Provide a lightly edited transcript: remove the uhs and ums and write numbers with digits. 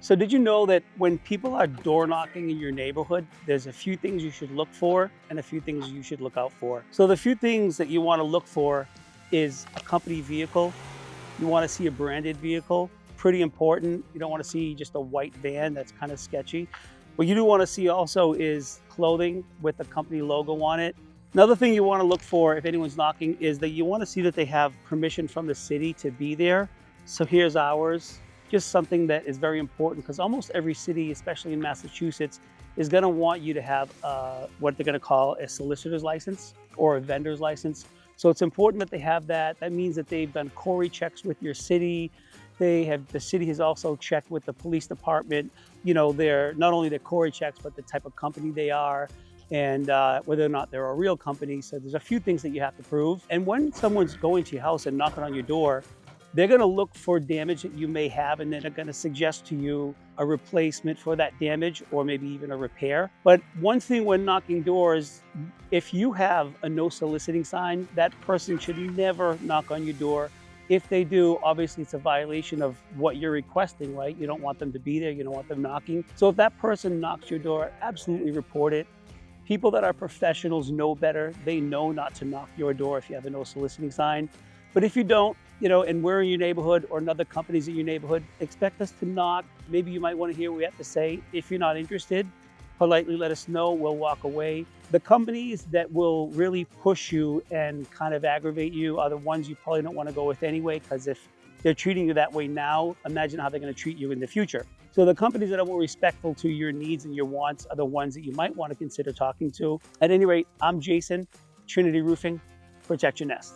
So did you know that when people are door knocking in your neighborhood, there's a few things you should look for and a few things you should look out for. So the few things that you want to look for is a company vehicle. You want to see a branded vehicle, pretty important. You don't want to see just a white van, that's kind of sketchy. What you do want to see also is clothing with the company logo on it. Another thing you want to look for if anyone's knocking is that you want to see that they have permission from the city to be there. So here's ours. Just something that is very important because almost every city, especially in Massachusetts, is going to want you to have what they're going to call a solicitor's license or a vendor's license. So it's important that they have that. That means that they've done Corey checks with your city. The city has also checked with the police department. You know, they're not only their Corey checks, but the type of company they are and whether or not they're a real company. So there's a few things that you have to prove. And when someone's going to your house and knocking on your door, they're going to look for damage that you may have, and then they're going to suggest to you a replacement for that damage or maybe even a repair. But one thing when knocking doors, if you have a no soliciting sign, that person should never knock on your door. If they do, obviously it's a violation of what you're requesting, right? You don't want them to be there. You don't want them knocking. So if that person knocks your door, absolutely report it. People that are professionals know better. They know not to knock your door if you have a no soliciting sign. But if you don't, you know, and we're in your neighborhood or another company's in your neighborhood, expect us to knock. Maybe you might want to hear what we have to say. If you're not interested, politely let us know. We'll walk away. The companies that will really push you and kind of aggravate you are the ones you probably don't want to go with anyway, because if they're treating you that way now, imagine how they're going to treat you in the future. So the companies that are more respectful to your needs and your wants are the ones that you might want to consider talking to. At any rate, I'm Jason, Trinity Roofing. Protect your nest.